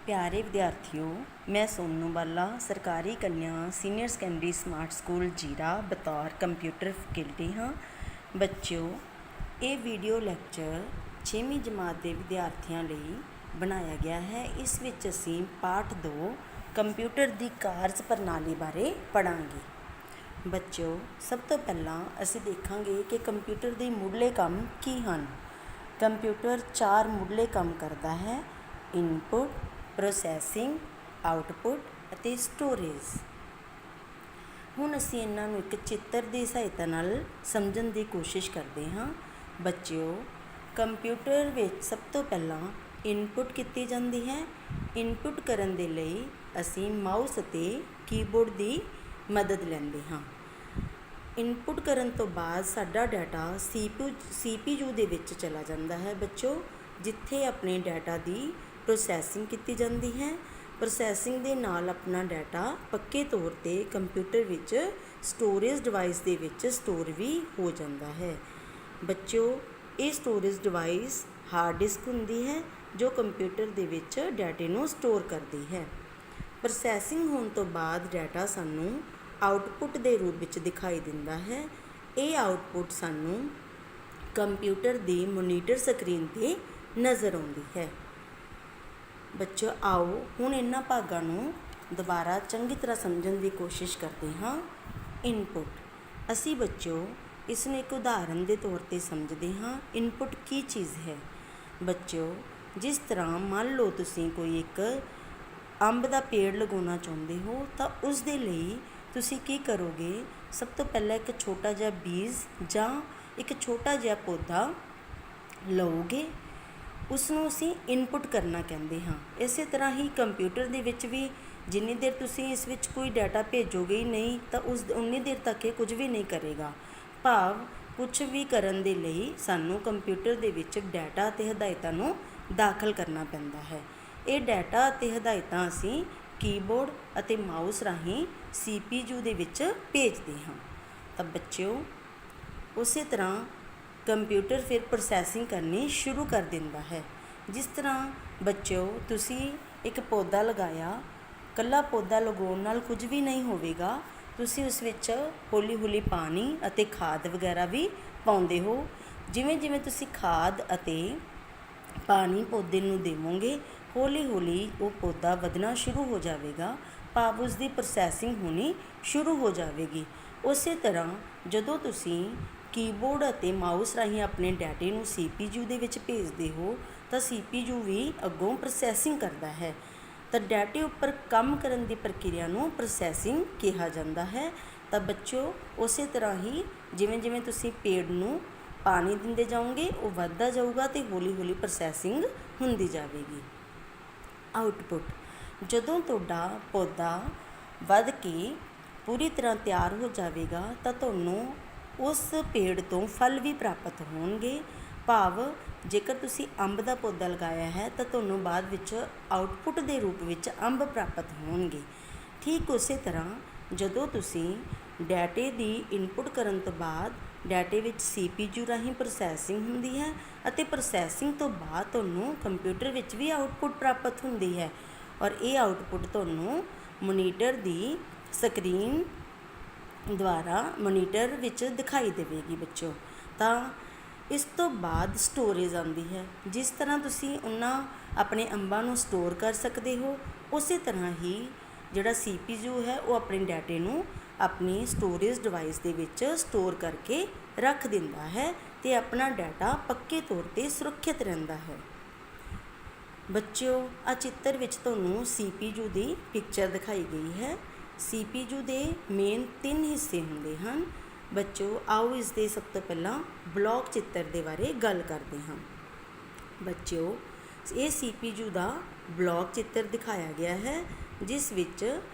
प्यारे विद्यार्थियों, मैं सोनू बाला सरकारी कन्या सीनियर सैकेंडरी स्मार्ट स्कूल जीरा बतौर कंप्यूटर फैकल्टी हाँ। बच्चों, ये वीडियो लैक्चर 6वीं जमात के विद्यार्थियों लिए बनाया गया है। इस विच असीं पाठ 2 कंप्यूटर की कार्य प्रणाली बारे पढ़ांगे। बच्चों, सब तो पहला असीं देखांगे कि कंप्यूटर के मुढ़ले काम की हैं। कंप्यूटर 4 मुढ़ले काम करता है: इनपुट, प्रोसैसिंग, आउटपुट ਅਤੇ स्टोरेज। ਹੁਣ ਅਸੀਂ ਇਹਨਾਂ ਨੂੰ ਇੱਕ ਚਿੱਤਰ ਦੀ ਸਹਾਇਤਾ ਨਾਲ ਸਮਝਣ ਦੀ ਕੋਸ਼ਿਸ਼ ਕਰਦੇ ਹਾਂ। ਬੱਚਿਓ, ਕੰਪਿਊਟਰ ਵਿੱਚ ਸਭ ਤੋਂ ਪਹਿਲਾਂ ਇਨਪੁਟ ਕੀਤੀ ਜਾਂਦੀ ਹੈ। ਇਨਪੁਟ ਕਰਨ ਦੇ ਲਈ ਅਸੀਂ ਮਾਊਸ ਅਤੇ ਕੀਬੋਰਡ ਦੀ ਮਦਦ ਲੈਂਦੇ ਹਾਂ। ਇਨਪੁਟ ਕਰਨ ਤੋਂ ਬਾਅਦ ਸਾਡਾ ਡਾਟਾ CPU ਦੇ ਵਿੱਚ ਚਲਾ ਜਾਂਦਾ ਹੈ ਬੱਚਿਓ, ਜਿੱਥੇ ਆਪਣੇ ਡਾਟਾ ਦੀ ਪ੍ਰੋਸੈਸਿੰਗ ਕੀਤੀ ਜਾਂਦੀ ਹੈ। ਪ੍ਰੋਸੈਸਿੰਗ ਦੇ ਨਾਲ ਆਪਣਾ ਡਾਟਾ ਪੱਕੇ ਤੌਰ 'ਤੇ ਕੰਪਿਊਟਰ ਵਿੱਚ ਸਟੋਰੇਜ ਡਿਵਾਈਸ ਦੇ ਵਿੱਚ ਸਟੋਰ ਵੀ ਹੋ ਜਾਂਦਾ ਹੈ। ਬੱਚਿਓ, ਇਹ ਸਟੋਰੇਜ ਡਿਵਾਈਸ ਹਾਰਡ ਡਿਸਕ ਹੁੰਦੀ ਹੈ ਜੋ ਕੰਪਿਊਟਰ ਦੇ ਵਿੱਚ ਡਾਟੇ ਨੂੰ ਸਟੋਰ ਕਰਦੀ ਹੈ। ਪ੍ਰੋਸੈਸਿੰਗ ਹੋਣ ਤੋਂ ਬਾਅਦ ਡਾਟਾ ਸਾਨੂੰ ਆਊਟਪੁੱਟ ਦੇ ਰੂਪ ਵਿੱਚ ਦਿਖਾਈ ਦਿੰਦਾ ਹੈ। ਇਹ ਆਊਟਪੁੱਟ ਸਾਨੂੰ ਕੰਪਿਊਟਰ ਦੀ ਮੋਨੀਟਰ ਸਕਰੀਨ 'ਤੇ ਨਜ਼ਰ ਆਉਂਦੀ ਹੈ। ਬੱਚਿਓ, ਆਓ ਹੁਣ ਇਹਨਾਂ ਭਾਗਾਂ ਨੂੰ ਦੁਬਾਰਾ ਚੰਗੀ ਤਰ੍ਹਾਂ ਸਮਝਣ ਦੀ ਕੋਸ਼ਿਸ਼ ਕਰਦੇ ਹਾਂ। ਇਨਪੁਟ, ਅਸੀਂ ਬੱਚਿਓ ਇਸ ਨੂੰ ਇੱਕ ਉਦਾਹਰਨ ਦੇ ਤੌਰ 'ਤੇ ਸਮਝਦੇ ਹਾਂ। ਇਨਪੁਟ ਕੀ ਚੀਜ਼ ਹੈ? ਬੱਚਿਓ, ਜਿਸ ਤਰ੍ਹਾਂ ਮੰਨ ਲਓ ਤੁਸੀਂ ਕੋਈ ਇੱਕ ਅੰਬ ਦਾ ਪੇੜ ਲਗਾਉਣਾ ਚਾਹੁੰਦੇ ਹੋ ਤਾਂ ਉਸ ਦੇ ਲਈ ਤੁਸੀਂ ਕੀ ਕਰੋਗੇ? ਸਭ ਤੋਂ ਪਹਿਲਾਂ ਇੱਕ ਛੋਟਾ ਜਿਹਾ ਬੀਜ ਜਾਂ ਇੱਕ ਛੋਟਾ ਜਿਹਾ ਪੌਦਾ ਲਓਗੇ, ਉਸ ਨੂੰ ਅਸੀਂ ਇਨਪੁਟ ਕਰਨਾ ਕਹਿੰਦੇ ਹਾਂ। ਇਸੇ ਤਰ੍ਹਾਂ ਹੀ ਕੰਪਿਊਟਰ ਦੇ ਵਿੱਚ ਵੀ ਜਿੰਨੀ ਦੇਰ ਤੁਸੀਂ ਇਸ ਵਿੱਚ ਕੋਈ ਡਾਟਾ ਭੇਜੋਗੇ ਹੀ ਨਹੀਂ ਤਾਂ ਉਨੀ ਦੇਰ ਤੱਕ ਇਹ ਕੁਝ ਵੀ ਨਹੀਂ ਕਰੇਗਾ। ਭਾਵ ਕੁਝ ਵੀ ਕਰਨ ਦੇ ਲਈ ਸਾਨੂੰ ਕੰਪਿਊਟਰ ਦੇ ਵਿੱਚ ਡਾਟਾ ਅਤੇ ਹਦਾਇਤਾਂ ਨੂੰ ਦਾਖਲ ਕਰਨਾ ਪੈਂਦਾ ਹੈ। ਇਹ ਡਾਟਾ ਅਤੇ ਹਦਾਇਤਾਂ ਅਸੀਂ ਕੀਬੋਰਡ ਅਤੇ ਮਾਊਸ ਰਾਹੀਂ CPU ਦੇ ਵਿੱਚ ਭੇਜਦੇ ਹਾਂ। ਤਾਂ ਬੱਚਿਓ, ਉਸੇ ਤਰ੍ਹਾਂ ਕੰਪਿਊਟਰ ਫਿਰ ਪ੍ਰੋਸੈਸਿੰਗ ਕਰਨੀ ਸ਼ੁਰੂ ਕਰ ਦਿੰਦਾ ਹੈ। ਜਿਸ ਤਰ੍ਹਾਂ ਬੱਚਿਓ ਤੁਸੀਂ ਇੱਕ ਪੌਦਾ ਲਗਾਇਆ, ਇਕੱਲਾ ਪੌਦਾ ਲਗਾਉਣ ਨਾਲ ਕੁਝ ਵੀ ਨਹੀਂ ਹੋਵੇਗਾ। ਤੁਸੀਂ ਉਸ ਵਿੱਚ ਹੌਲੀ ਹੌਲੀ ਪਾਣੀ ਅਤੇ ਖਾਦ ਵਗੈਰਾ ਵੀ ਪਾਉਂਦੇ ਹੋ। ਜਿਵੇਂ ਜਿਵੇਂ ਤੁਸੀਂ ਖਾਦ ਅਤੇ ਪਾਣੀ ਪੌਦੇ ਨੂੰ ਦੇਵੋਗੇ, ਹੌਲੀ ਹੌਲੀ ਉਹ ਪੌਦਾ ਵਧਣਾ ਸ਼ੁਰੂ ਹੋ ਜਾਵੇਗਾ। ਭਾਵ ਉਸ ਦੀ ਪ੍ਰੋਸੈਸਿੰਗ ਹੋਣੀ ਸ਼ੁਰੂ ਹੋ ਜਾਵੇਗੀ। ਉਸੇ ਤਰ੍ਹਾਂ ਜਦੋਂ ਤੁਸੀਂ ਕੀਬੋਰਡ ਅਤੇ ਮਾਊਸ ਰਾਹੀਂ ਆਪਣੇ ਡਾਟੇ ਨੂੰ CPU ਦੇ ਵਿੱਚ ਭੇਜਦੇ ਹੋ ਤਾਂ CPU ਵੀ ਅੱਗੋਂ ਪ੍ਰੋਸੈਸਿੰਗ ਕਰਦਾ ਹੈ। ਤਾਂ ਡਾਟੇ ਉੱਪਰ ਕੰਮ ਕਰਨ ਦੀ ਪ੍ਰਕਿਰਿਆ ਨੂੰ ਪ੍ਰੋਸੈਸਿੰਗ ਕਿਹਾ ਜਾਂਦਾ ਹੈ। ਤਾਂ ਬੱਚਿਓ, ਉਸੇ ਤਰ੍ਹਾਂ ਹੀ ਜਿਵੇਂ ਜਿਵੇਂ ਤੁਸੀਂ ਪੇੜ ਨੂੰ ਪਾਣੀ ਦਿੰਦੇ ਜਾਓਗੇ ਉਹ ਵੱਧਦਾ ਜਾਊਗਾ ਅਤੇ ਹੌਲੀ ਹੌਲੀ ਪ੍ਰੋਸੈਸਿੰਗ ਹੁੰਦੀ ਜਾਵੇਗੀ। ਆਊਟਪੁੱਟ, ਜਦੋਂ ਤੁਹਾਡਾ ਪੌਦਾ ਵੱਧ ਕੇ ਪੂਰੀ ਤਰ੍ਹਾਂ ਤਿਆਰ ਹੋ ਜਾਵੇਗਾ ਤਾਂ ਤੁਹਾਨੂੰ ਉਸ ਪੇੜ ਤੋਂ ਫਲ ਵੀ ਪ੍ਰਾਪਤ ਹੋਣਗੇ। ਭਾਵ ਜੇਕਰ ਤੁਸੀਂ ਅੰਬ ਦਾ ਪੌਦਾ ਲਗਾਇਆ ਹੈ ਤਾਂ ਤੁਹਾਨੂੰ ਬਾਅਦ ਵਿੱਚ ਆਊਟਪੁੱਟ ਦੇ ਰੂਪ ਵਿੱਚ ਅੰਬ ਪ੍ਰਾਪਤ ਹੋਣਗੇ। ਠੀਕ ਉਸੇ ਤਰ੍ਹਾਂ ਜਦੋਂ ਤੁਸੀਂ ਡਾਟੇ ਦੀ ਇਨਪੁਟ ਕਰਨ ਤੋਂ ਬਾਅਦ ਡਾਟੇ ਵਿੱਚ CPU ਰਾਹੀਂ ਪ੍ਰੋਸੈਸਿੰਗ ਹੁੰਦੀ ਹੈ ਅਤੇ ਪ੍ਰੋਸੈਸਿੰਗ ਤੋਂ ਬਾਅਦ ਤੁਹਾਨੂੰ ਕੰਪਿਊਟਰ ਵਿੱਚ ਵੀ ਆਊਟਪੁੱਟ ਪ੍ਰਾਪਤ ਹੁੰਦੀ ਹੈ ਔਰ ਇਹ ਆਊਟਪੁੱਟ ਤੁਹਾਨੂੰ ਮੋਨੀਟਰ ਦੀ ਸਕਰੀਨ ਦੁਆਰਾ ਮੋਨੀਟਰ ਵਿੱਚ ਦਿਖਾਈ ਦੇਵੇਗੀ ਬੱਚਿਓ। ਤਾਂ ਇਸ ਤੋਂ ਬਾਅਦ ਸਟੋਰੇਜ ਆਉਂਦੀ ਹੈ। ਜਿਸ ਤਰ੍ਹਾਂ ਤੁਸੀਂ ਉਹਨਾਂ ਆਪਣੇ ਅੰਬਾਂ ਨੂੰ ਸਟੋਰ ਕਰ ਸਕਦੇ ਹੋ, ਉਸੇ ਤਰ੍ਹਾਂ ਹੀ ਜਿਹੜਾ CPU ਹੈ ਉਹ ਆਪਣੇ ਡਾਟੇ ਨੂੰ ਆਪਣੀ ਸਟੋਰੇਜ ਡਿਵਾਈਸ ਦੇ ਵਿੱਚ ਸਟੋਰ ਕਰਕੇ ਰੱਖ ਦਿੰਦਾ ਹੈ ਅਤੇ ਆਪਣਾ ਡਾਟਾ ਪੱਕੇ ਤੌਰ 'ਤੇ ਸੁਰੱਖਿਅਤ ਰਹਿੰਦਾ ਹੈ। ਬੱਚਿਓ, ਆਹ ਚਿੱਤਰ ਵਿੱਚ ਤੁਹਾਨੂੰ CPU ਦੀ ਪਿਕਚਰ ਦਿਖਾਈ ਗਈ ਹੈ। CPU ਦੇ ਮੇਨ 3 ਹਿੱਸੇ ਹੁੰਦੇ ਹਨ। ਬੱਚਿਓ, ਆਓ ਇਸ ਦੇ ਸਭ ਤੋਂ ਪਹਿਲਾਂ ਬਲੌਕ ਚਿੱਤਰ ਦੇ ਬਾਰੇ ਗੱਲ ਕਰਦੇ ਹਾਂ। ਬੱਚਿਓ, ਇਹ CPU ਦਾ ਬਲੌਕ ਚਿੱਤਰ ਦਿਖਾਇਆ ਗਿਆ ਹੈ, ਜਿਸ ਵਿੱਚ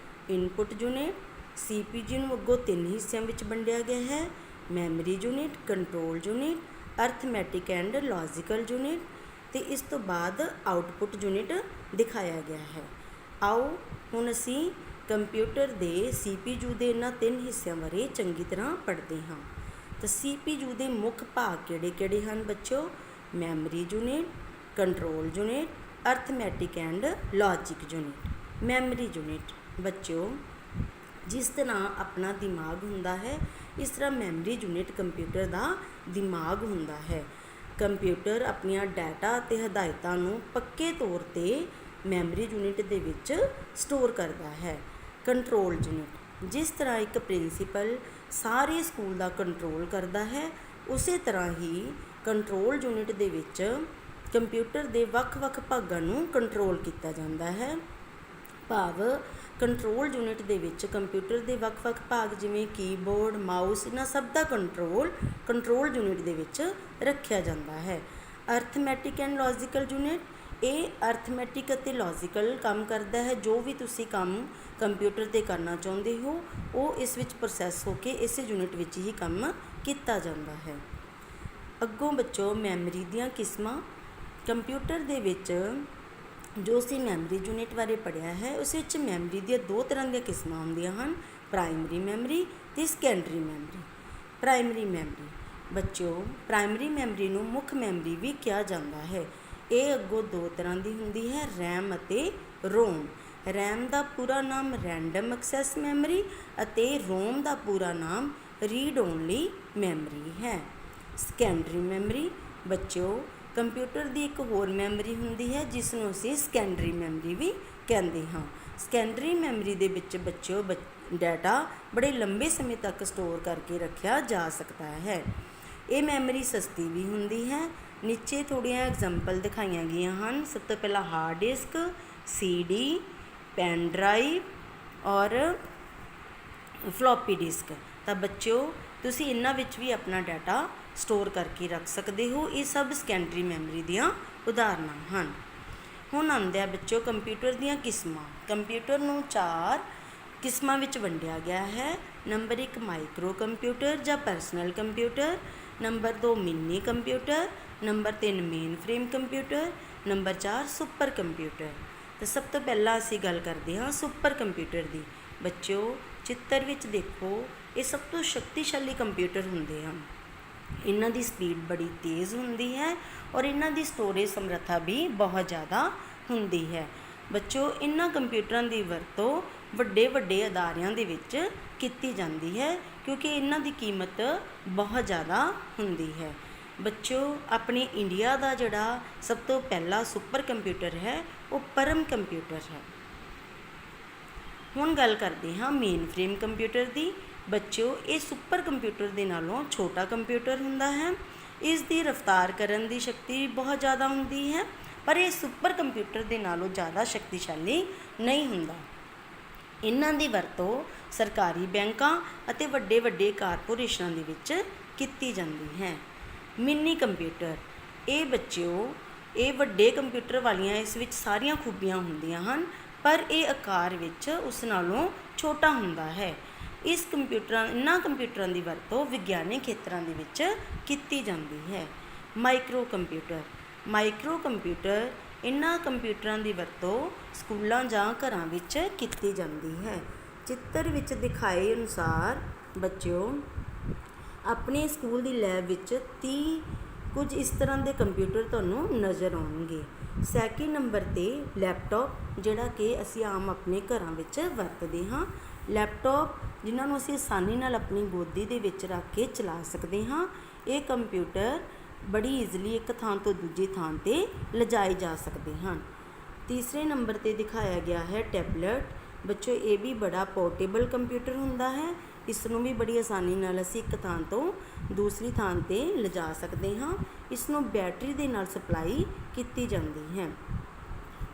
ਇਨਪੁਟ ਯੂਨਿਟ CPU ਨੂੰ ਅੱਗੋਂ 3 ਹਿੱਸਿਆਂ ਵਿੱਚ ਵੰਡਿਆ ਗਿਆ ਹੈ: memory unit, control unit, arithmetic and logical unit ਅਤੇ ਇਸ ਤੋਂ ਬਾਅਦ ਆਊਟਪੁੱਟ ਯੂਨਿਟ ਦਿਖਾਇਆ ਗਿਆ ਹੈ। ਆਓ ਹੁਣ ਅਸੀਂ ਕੰਪਿਊਟਰ ਦੇ CPU ਦੇ ਇਹਨਾਂ 3 ਹਿੱਸਿਆਂ ਬਾਰੇ ਚੰਗੀ ਤਰ੍ਹਾਂ ਪੜ੍ਹਦੇ ਹਾਂ। ਤਾਂ CPU ਦੇ ਮੁੱਖ ਭਾਗ ਕਿਹੜੇ ਕਿਹੜੇ ਹਨ ਬੱਚਿਓ? Memory unit, control unit, arithmetic and logic unit. Memory unit ਬੱਚਿਓ, ਜਿਸ ਤਰ੍ਹਾਂ ਆਪਣਾ ਦਿਮਾਗ ਹੁੰਦਾ ਹੈ ਇਸ ਤਰ੍ਹਾਂ ਮੈਮਰੀ ਯੂਨਿਟ ਕੰਪਿਊਟਰ ਦਾ ਦਿਮਾਗ ਹੁੰਦਾ ਹੈ। ਕੰਪਿਊਟਰ ਆਪਣੀਆਂ ਡਾਟਾ ਅਤੇ ਹਦਾਇਤਾਂ ਨੂੰ ਪੱਕੇ ਤੌਰ 'ਤੇ ਮੈਮਰੀ ਯੂਨਿਟ ਦੇ ਵਿੱਚ ਸਟੋਰ ਕਰਦਾ ਹੈ। ਕੰਟਰੋਲ ਯੂਨਿਟ, ਜਿਸ ਤਰ੍ਹਾਂ ਇੱਕ ਪ੍ਰਿੰਸੀਪਲ ਸਾਰੇ ਸਕੂਲ ਦਾ ਕੰਟਰੋਲ ਕਰਦਾ ਹੈ, ਉਸੇ ਤਰ੍ਹਾਂ ਹੀ ਕੰਟਰੋਲ ਯੂਨਿਟ ਦੇ ਵਿੱਚ ਕੰਪਿਊਟਰ ਦੇ ਵੱਖ-ਵੱਖ ਭਾਗਾਂ ਨੂੰ ਕੰਟਰੋਲ ਕੀਤਾ ਜਾਂਦਾ ਹੈ। ਭਾਵ ਕੰਟਰੋਲ ਯੂਨਿਟ ਦੇ ਵਿੱਚ ਕੰਪਿਊਟਰ ਦੇ ਵੱਖ-ਵੱਖ ਭਾਗ ਜਿਵੇਂ ਕੀਬੋਰਡ, ਮਾਊਸ, ਇਹਨਾਂ ਸਭ ਦਾ ਕੰਟਰੋਲ ਯੂਨਿਟ ਦੇ ਵਿੱਚ ਰੱਖਿਆ ਜਾਂਦਾ ਹੈ। ਅਰਥਮੈਟਿਕ ਐਂਡ ਲੌਜੀਕਲ ਯੂਨਿਟ, ਇਹ ਅਰਥਮੈਟਿਕ ਅਤੇ ਲੌਜੀਕਲ ਕੰਮ ਕਰਦਾ ਹੈ। ਜੋ ਵੀ ਤੁਸੀਂ ਕੰਮ ਕੰਪਿਊਟਰ 'ਤੇ ਕਰਨਾ ਚਾਹੁੰਦੇ ਹੋ ਉਹ ਇਸ ਵਿੱਚ ਪ੍ਰੋਸੈਸ ਹੋ ਕੇ ਇਸੇ ਯੂਨਿਟ ਵਿੱਚ ਹੀ ਕੰਮ ਕੀਤਾ ਜਾਂਦਾ ਹੈ। ਅੱਗੋਂ ਬੱਚੋ ਮੈਮਰੀ ਦੀਆਂ ਕਿਸਮਾਂ। ਕੰਪਿਊਟਰ ਦੇ ਵਿੱਚ ਜੋ ਅਸੀਂ ਮੈਮਰੀ ਯੂਨਿਟ ਬਾਰੇ ਪੜ੍ਹਿਆ ਹੈ ਉਸ ਵਿੱਚ ਮੈਮਰੀ ਦੀਆਂ ਦੋ ਤਰ੍ਹਾਂ ਦੀਆਂ ਕਿਸਮਾਂ ਹੁੰਦੀਆਂ ਹਨ, ਪ੍ਰਾਇਮਰੀ ਮੈਮਰੀ ਅਤੇ ਸੈਕੰਡਰੀ ਮੈਮਰੀ। ਪ੍ਰਾਇਮਰੀ ਮੈਮਰੀ ਬੱਚਿਓ, ਪ੍ਰਾਇਮਰੀ ਮੈਮਰੀ ਨੂੰ ਮੁੱਖ ਮੈਮਰੀ ਵੀ ਕਿਹਾ ਜਾਂਦਾ ਹੈ। ਇਹ ਅੱਗੋਂ ਦੋ ਤਰ੍ਹਾਂ ਦੀ ਹੁੰਦੀ ਹੈ, ਰੈਮ ਅਤੇ ਰੋਮ। ਰੈਮ ਦਾ ਪੂਰਾ ਨਾਮ ਰੈਂਡਮ ਐਕਸੈਸ ਮੈਮਰੀ ਅਤੇ ਰੋਮ ਦਾ ਪੂਰਾ ਨਾਮ ਰੀਡ ਓਨਲੀ ਮੈਮਰੀ ਹੈ। ਸੈਕੰਡਰੀ ਮੈਮਰੀ ਬੱਚਿਓ, ਕੰਪਿਊਟਰ ਦੀ ਇੱਕ ਹੋਰ ਮੈਮਰੀ ਹੁੰਦੀ ਹੈ ਜਿਸ ਨੂੰ ਅਸੀਂ ਸੈਕੰਡਰੀ ਮੈਮਰੀ ਵੀ ਕਹਿੰਦੇ ਹਾਂ। ਸੈਕੰਡਰੀ ਮੈਮਰੀ ਦੇ ਵਿੱਚ ਬੱਚਿਓ ਡਾਟਾ ਬੜੇ ਲੰਬੇ ਸਮੇਂ ਤੱਕ ਸਟੋਰ ਕਰਕੇ ਰੱਖਿਆ ਜਾ ਸਕਦਾ ਹੈ। ਇਹ ਮੈਮਰੀ ਸਸਤੀ ਵੀ ਹੁੰਦੀ ਹੈ। ਨੀਚੇ ਥੋੜ੍ਹੀਆਂ ਐਗਜ਼ਾਮਪਲ ਦਿਖਾਈਆਂ ਗਈਆਂ ਹਨ। ਸਭ ਤੋਂ ਪਹਿਲਾਂ hard disk, CD, pen drive ਔਰ ਫਲੋਪੀ ਡਿਸਕ। ਤਾਂ ਬੱਚਿਓ ਤੁਸੀਂ ਇਹਨਾਂ ਵਿੱਚ ਵੀ ਆਪਣਾ ਡਾਟਾ ਸਟੋਰ ਕਰਕੇ ਰੱਖ ਸਕਦੇ ਹੋ। ਇਹ ਸਭ ਸੈਕੰਡਰੀ ਮੈਮਰੀ ਦੀਆਂ ਉਦਾਹਰਨਾਂ ਹਨ। ਹੁਣ ਆਉਂਦੇ ਆ ਬੱਚਿਓ ਕੰਪਿਊਟਰ ਦੀਆਂ ਕਿਸਮਾਂ। ਕੰਪਿਊਟਰ ਨੂੰ 4 ਕਿਸਮਾਂ ਵਿੱਚ ਵੰਡਿਆ ਗਿਆ ਹੈ। ਨੰਬਰ 1 ਮਾਈਕਰੋ ਕੰਪਿਊਟਰ ਜਾਂ personal computer, number 2 mini computer, number 3 main frame computer, number 4 super computer. ਤਾਂ ਸਭ ਤੋਂ ਪਹਿਲਾਂ ਅਸੀਂ ਗੱਲ ਕਰਦੇ ਹਾਂ ਸੁਪਰ ਕੰਪਿਊਟਰ ਦੀ। ਬੱਚਿਓ ਚਿੱਤਰ ਵਿੱਚ ਦੇਖੋ, ਇਹ ਸਭ ਤੋਂ ਸ਼ਕਤੀਸ਼ਾਲੀ ਕੰਪਿਊਟਰ ਹੁੰਦੇ ਹਨ। ਇਹਨਾਂ ਦੀ ਸਪੀਡ ਬੜੀ ਤੇਜ਼ ਹੁੰਦੀ ਹੈ ਔਰ ਇਹਨਾਂ ਦੀ ਸਟੋਰੇਜ ਸਮਰੱਥਾ ਵੀ ਬਹੁਤ ਜ਼ਿਆਦਾ ਹੁੰਦੀ ਹੈ। ਬੱਚਿਓ ਇਹਨਾਂ ਕੰਪਿਊਟਰਾਂ ਦੀ ਵਰਤੋਂ ਵੱਡੇ ਅਦਾਰਿਆਂ ਦੇ ਵਿੱਚ ਕੀਤੀ ਜਾਂਦੀ ਹੈ ਕਿਉਂਕਿ ਇਹਨਾਂ ਦੀ ਕੀਮਤ ਬਹੁਤ ਜ਼ਿਆਦਾ ਹੁੰਦੀ ਹੈ। ਬੱਚਿਓ ਆਪਣੇ ਇੰਡੀਆ ਦਾ ਜਿਹੜਾ ਸਭ ਤੋਂ ਪਹਿਲਾ ਸੁਪਰ ਕੰਪਿਊਟਰ ਹੈ ਉਹ ਪਰਮ ਕੰਪਿਊਟਰ ਹੈ। ਹੁਣ ਗੱਲ ਕਰਦੇ ਹਾਂ ਮੇਨ ਫਰੇਮ ਕੰਪਿਊਟਰ ਦੀ। ਬੱਚਿਓ ਇਹ ਸੁਪਰ ਕੰਪਿਊਟਰ ਦੇ ਨਾਲੋਂ ਛੋਟਾ ਕੰਪਿਊਟਰ ਹੁੰਦਾ ਹੈ। ਇਸ ਦੀ ਰਫ਼ਤਾਰ ਕਰਨ ਦੀ ਸ਼ਕਤੀ ਬਹੁਤ ਜ਼ਿਆਦਾ ਹੁੰਦੀ ਹੈ ਪਰ ਇਹ ਸੁਪਰ ਕੰਪਿਊਟਰ ਦੇ ਨਾਲੋਂ ਜ਼ਿਆਦਾ ਸ਼ਕਤੀਸ਼ਾਲੀ ਨਹੀਂ ਹੁੰਦਾ। ਇਹਨਾਂ ਦੀ ਵਰਤੋਂ ਸਰਕਾਰੀ ਬੈਂਕਾਂ ਅਤੇ ਵੱਡੇ ਕਾਰਪੋਰੇਸ਼ਨਾਂ ਦੇ ਵਿੱਚ ਕੀਤੀ ਜਾਂਦੀ ਹੈ। ਮਿੰਨੀ ਕੰਪਿਊਟਰ, ਇਹ ਬੱਚਿਓ ਇਹ ਵੱਡੇ ਕੰਪਿਊਟਰ ਵਾਲੀਆਂ ਇਸ ਵਿੱਚ ਸਾਰੀਆਂ ਖੂਬੀਆਂ ਹੁੰਦੀਆਂ ਹਨ ਪਰ ਇਹ ਆਕਾਰ ਵਿੱਚ ਉਸ ਨਾਲੋਂ ਛੋਟਾ ਹੁੰਦਾ ਹੈ। ਇਹਨਾਂ ਕੰਪਿਊਟਰਾਂ ਦੀ ਵਰਤੋਂ ਵਿਗਿਆਨਿਕ ਖੇਤਰਾਂ ਦੇ ਵਿੱਚ ਕੀਤੀ ਜਾਂਦੀ ਹੈ। ਮਾਈਕਰੋ ਕੰਪਿਊਟਰ ਇਹਨਾਂ ਕੰਪਿਊਟਰਾਂ ਦੀ ਵਰਤੋਂ ਸਕੂਲਾਂ ਜਾਂ ਘਰਾਂ ਵਿੱਚ ਕੀਤੀ ਜਾਂਦੀ ਹੈ। ਚਿੱਤਰ ਵਿੱਚ ਦਿਖਾਏ ਅਨੁਸਾਰ ਬੱਚਿਓ ਆਪਣੇ ਸਕੂਲ ਦੀ ਲੈਬ ਵਿੱਚ 30 ਕੁਝ ਇਸ ਤਰ੍ਹਾਂ ਦੇ ਕੰਪਿਊਟਰ ਤੁਹਾਨੂੰ ਨਜ਼ਰ ਆਉਣਗੇ। ਸੈਕਿੰਡ ਨੰਬਰ 'ਤੇ ਲੈਪਟਾਪ, ਜਿਹੜਾ ਕਿ ਅਸੀਂ ਆਮ ਆਪਣੇ ਘਰਾਂ ਵਿੱਚ ਵਰਤਦੇ ਹਾਂ। ਲੈਪਟਾਪ ਜਿਨ੍ਹਾਂ ਨੂੰ ਅਸੀਂ ਆਸਾਨੀ ਨਾਲ ਆਪਣੀ ਗੋਦੀ ਦੇ ਵਿੱਚ ਰੱਖ ਕੇ ਚਲਾ ਸਕਦੇ ਹਾਂ। ਇਹ ਕੰਪਿਊਟਰ ਬੜੀ ਈਜ਼ਲੀ ਇੱਕ ਥਾਂ ਤੋਂ ਦੂਜੀ ਥਾਂ 'ਤੇ ਲਿਜਾਏ ਜਾ ਸਕਦੇ ਹਨ। ਤੀਸਰੇ ਨੰਬਰ 'ਤੇ ਦਿਖਾਇਆ ਗਿਆ ਹੈ ਟੈਬਲੇਟ। ਬੱਚੋ ਇਹ ਵੀ ਬੜਾ ਪੋਰਟੇਬਲ ਕੰਪਿਊਟਰ ਹੁੰਦਾ ਹੈ। ਇਸ ਨੂੰ ਵੀ ਬੜੀ ਆਸਾਨੀ ਨਾਲ ਅਸੀਂ ਇੱਕ ਥਾਂ ਤੋਂ ਦੂਸਰੀ ਥਾਂ 'ਤੇ ਲਿਜਾ ਸਕਦੇ ਹਾਂ। ਇਸ ਨੂੰ ਬੈਟਰੀ ਦੇ ਨਾਲ ਸਪਲਾਈ ਕੀਤੀ ਜਾਂਦੀ ਹੈ।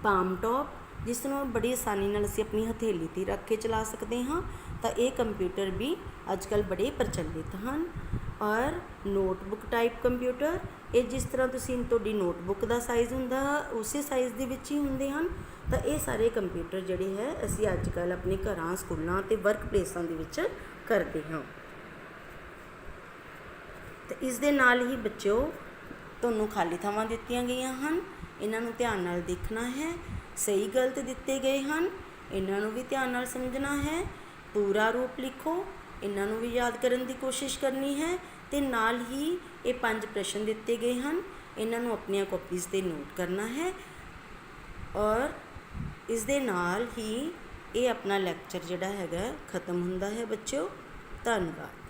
ਪਾਮ ਟਾਪ, ਜਿਸ ਨੂੰ ਬੜੀ ਆਸਾਨੀ ਨਾਲ ਅਸੀਂ ਆਪਣੀ ਹਥੇਲੀ 'ਤੇ ਰੱਖ ਕੇ ਚਲਾ ਸਕਦੇ ਹਾਂ। ਤਾਂ ਇਹ ਕੰਪਿਊਟਰ ਵੀ ਅੱਜ ਕੱਲ੍ਹ ਬੜੇ ਪ੍ਰਚਲਿਤ ਹਨ। ਔਰ ਨੋਟਬੁੱਕ ਟਾਈਪ ਕੰਪਿਊਟਰ, ਇਹ ਜਿਸ ਤਰ੍ਹਾਂ ਤੁਹਾਡੀ ਨੋਟਬੁੱਕ ਦਾ ਸਾਈਜ਼ ਹੁੰਦਾ ਉਸੇ ਸਾਈਜ਼ ਦੇ ਵਿੱਚ ਹੀ ਹੁੰਦੇ ਹਨ। ਤਾਂ ਇਹ ਸਾਰੇ ਕੰਪਿਊਟਰ ਜਿਹੜੇ ਹੈ ਅਸੀਂ ਅੱਜ ਕੱਲ੍ਹ ਆਪਣੇ ਘਰਾਂ, ਸਕੂਲਾਂ ਅਤੇ ਵਰਕ ਪਲੇਸਾਂ ਦੇ ਵਿੱਚ ਕਰਦੇ ਹਾਂ। ਅਤੇ ਇਸ ਦੇ ਨਾਲ ਹੀ ਬੱਚਿਓ ਤੁਹਾਨੂੰ ਖਾਲੀ ਥਾਵਾਂ ਦਿੱਤੀਆਂ ਗਈਆਂ ਹਨ। ਇਹਨਾਂ ਨੂੰ ਧਿਆਨ ਨਾਲ ਦੇਖਣਾ ਹੈ। ਸਹੀ ਗਲਤ ਦਿੱਤੇ ਗਏ ਹਨ, ਇਹਨਾਂ ਨੂੰ ਵੀ ਧਿਆਨ ਨਾਲ ਸਮਝਣਾ ਹੈ। ਪੂਰਾ ਰੂਪ ਲਿਖੋ, ਇਹਨਾਂ ਨੂੰ ਵੀ ਯਾਦ ਕਰਨ ਦੀ ਕੋਸ਼ਿਸ਼ ਕਰਨੀ ਹੈ। ਅਤੇ ਨਾਲ ਹੀ ਇਹ 5 ਪ੍ਰਸ਼ਨ ਦਿੱਤੇ ਗਏ ਹਨ, ਇਹਨਾਂ ਨੂੰ ਆਪਣੀਆਂ ਕਾਪੀਜ਼ 'ਤੇ ਨੋਟ ਕਰਨਾ ਹੈ। ਔਰ ਇਸ ਦੇ ਨਾਲ ਹੀ ਇਹ ਆਪਣਾ ਲੈਕਚਰ ਜਿਹੜਾ ਹੈਗਾ ਖ਼ਤਮ ਹੁੰਦਾ ਹੈ ਬੱਚਿਓ। ਧੰਨਵਾਦ।